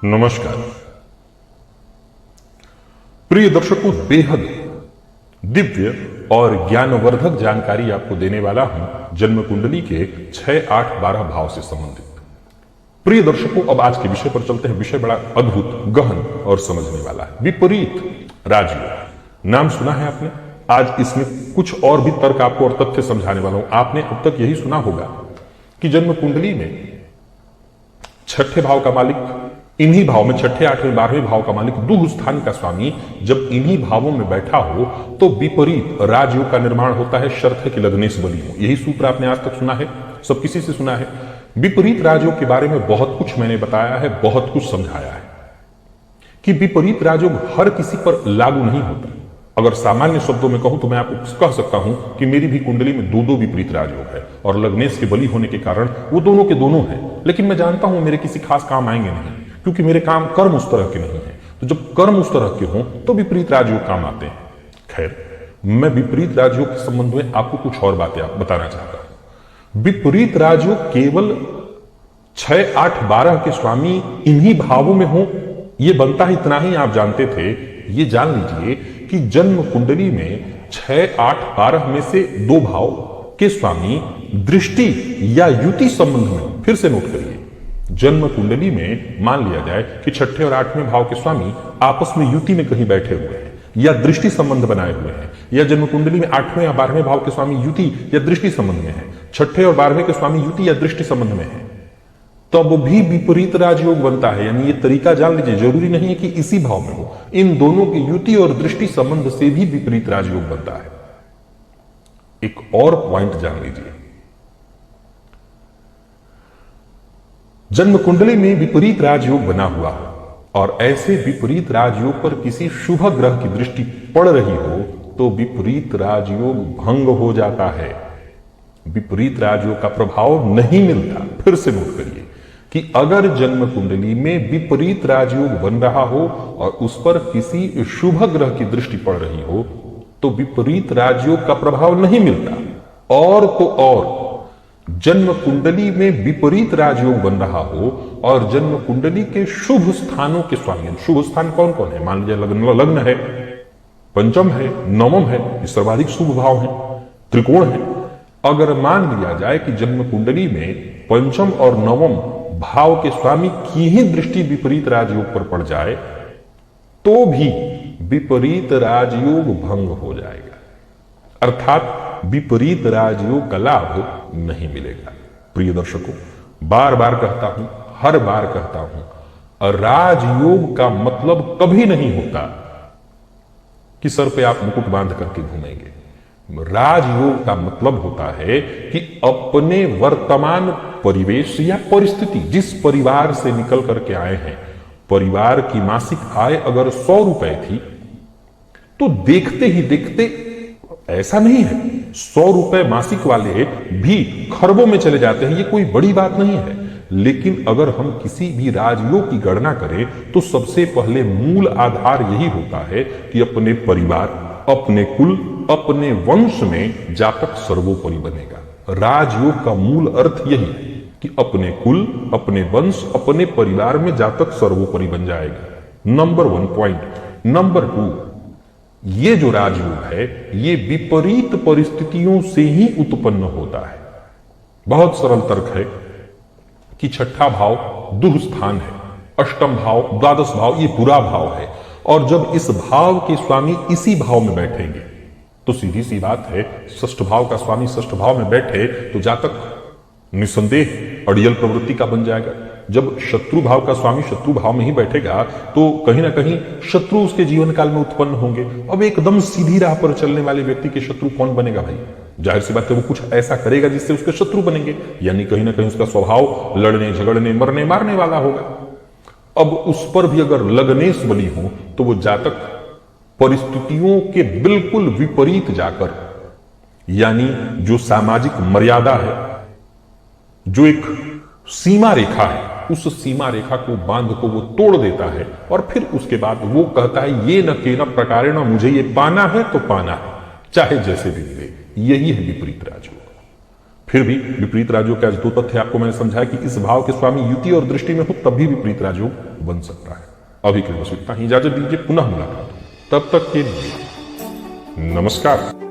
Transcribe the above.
नमस्कार प्रिय दर्शकों, बेहद दिव्य और ज्ञानवर्धक जानकारी आपको देने वाला हूं जन्म कुंडली के 6, 8, 12 भाव से संबंधित। प्रिय दर्शकों, अब आज के विषय पर चलते हैं। विषय बड़ा अद्भुत, गहन और समझने वाला है। विपरीत राजयोग नाम सुना है आपने। आज इसमें कुछ और भी तर्क आपको और तथ्य समझाने वाला हूं। आपने अब तक यही सुना होगा कि जन्म कुंडली में छठे भाव का मालिक, इन्हीं भाव में छठे, 8वें, 12वें भाव का मालिक दुह स्थान का स्वामी जब इन्हीं भावों में बैठा हो तो विपरीत राजयोग का निर्माण होता है। शर्त है कि लग्नेश बली हो। यही सूत्र आपने आज तक सुना है, सब किसी से सुना है। विपरीत राजयोग के बारे में बहुत कुछ मैंने बताया है, बहुत कुछ समझाया है कि विपरीत राजयोग हर किसी पर लागू नहीं होता। अगर सामान्य शब्दों में कहूं तो मैं आपको कह सकता हूं कि मेरी भी कुंडली में दो विपरीत राजयोग है और लग्नेश के बली होने के कारण वो दोनों के दोनों हैं। लेकिन मैं जानता हूं मेरे किसी खास काम आएंगे नहीं, क्योंकि मेरे काम कर्म उस तरह के नहीं है। तो जब कर्म उस तरह के हों तो विपरीत राजयोग काम आते हैं। खैर, मैं विपरीत राजयोग के संबंध में आपको कुछ और बातें बताना चाहता हूं। विपरीत राजयोग केवल 6, 8, 12 के स्वामी इन्हीं भावों में हो, यह बनता है। इतना ही आप जानते थे। ये जान लीजिए कि जन्म कुंडली में 6, 8, 12 में से 2 भाव के स्वामी दृष्टि या युति संबंध में, फिर से नोट करिए, जन्म कुंडली में मान लिया जाए कि छठे और 8वें भाव के स्वामी आपस में युति में कहीं बैठे हुए हैं या दृष्टि संबंध बनाए हुए हैं, या जन्म कुंडली में 8वें या 12वें भाव के स्वामी युति या दृष्टि संबंध में है, छठे और 12वें के स्वामी युति या दृष्टि संबंध में है, तब भी विपरीत राजयोग बनता है। यानी ये तरीका जान लीजिए, जरूरी नहीं है कि इसी भाव में हो, इन दोनों की युति और दृष्टि संबंध से भी विपरीत राजयोग बनता है। एक और पॉइंट जान लीजिए, जन्म कुंडली में विपरीत राजयोग बना हुआ हो और ऐसे विपरीत राजयोग पर किसी शुभ ग्रह की दृष्टि पड़ रही हो तो विपरीत राजयोग भंग हो जाता है। विपरीत राजयोग का प्रभाव नहीं मिलता। फिर से नोट करिए कि अगर जन्म कुंडली में विपरीत राजयोग बन रहा हो और उस पर किसी शुभ ग्रह की दृष्टि पड़ रही हो तो विपरीत राजयोग का प्रभाव नहीं मिलता। और तो और जन्म कुंडली में विपरीत राजयोग बन रहा हो और जन्म कुंडली के शुभ स्थानों के स्वामी, शुभ स्थान कौन कौन है? मान लीजिए लग्न है, पंचम है, नवम है, ये सर्वाधिक शुभ भाव है, त्रिकोण है। अगर मान लिया जाए कि जन्म कुंडली में पंचम और नवम भाव के स्वामी की ही दृष्टि विपरीत राजयोग पर पड़ जाए तो भी विपरीत राजयोग भंग हो जाएगा, अर्थात विपरीत राजयोग का लाभ नहीं मिलेगा। प्रिय दर्शकों, बार बार कहता हूं, हर बार कहता हूं, राजयोग का मतलब कभी नहीं होता कि सर पे आप मुकुट बांध करके घूमेंगे। राजयोग का मतलब होता है कि अपने वर्तमान परिवेश या परिस्थिति, जिस परिवार से निकल करके आए हैं, परिवार की मासिक आय अगर 100 रुपए थी तो देखते ही देखते, ऐसा नहीं है 100 रुपए मासिक वाले भी खरबों में चले जाते हैं, ये कोई बड़ी बात नहीं है। लेकिन अगर हम किसी भी राजयोग की गणना करें तो सबसे पहले मूल आधार यही होता है कि अपने परिवार, अपने कुल, अपने वंश में जातक सर्वोपरि बनेगा। राजयोग का मूल अर्थ यही है कि अपने कुल, अपने वंश, अपने परिवार में जातक सर्वोपरि बन जाएगा। Number 1 point. नंबर 2, ये जो राजयोग है ये विपरीत परिस्थितियों से ही उत्पन्न होता है। बहुत सरल तर्क है कि छठा भाव दुह स्थान है, अष्टम भाव, द्वादश भाव ये बुरा भाव है, और जब इस भाव के स्वामी इसी भाव में बैठेंगे तो सीधी सी बात है, षष्ठ भाव का स्वामी षष्ठ भाव में बैठे तो जातक निसंदेह अड़ियल प्रवृत्ति का बन जाएगा। जब शत्रु भाव का स्वामी शत्रु भाव में ही बैठेगा तो कहीं ना कहीं शत्रु उसके जीवन काल में उत्पन्न होंगे। अब एकदम सीधी राह पर चलने वाले व्यक्ति के शत्रु कौन बनेगा भाई? जाहिर सी बात है वो कुछ ऐसा करेगा जिससे उसके शत्रु बनेंगे, यानी कहीं ना कहीं उसका स्वभाव लड़ने, झगड़ने, मरने, मारने वाला होगा। अब उस पर भी अगर लग्नेश बली हो तो वो जातक परिस्थितियों के बिल्कुल विपरीत जाकर, यानी जो सामाजिक मर्यादा है, जो एक सीमा रेखा है, उस सीमा रेखा को, बांध को वो तोड़ देता है और फिर उसके बाद वो कहता है ये न के न प्रकारे न, मुझे ये पाना है तो पाना है, चाहे जैसे भी मिले। यही है विपरीत राजयोग। फिर भी विपरीत राजयोग के आज दो तथ्य आपको मैंने समझाया कि इस भाव के स्वामी युति और दृष्टि में हो तब भी विपरीत राजयोग बन सकता है। अभी के लिए बस इतना ही, इजाजत दीजिए, पुनः मुलाकात हो। तब तक के लिए नमस्कार।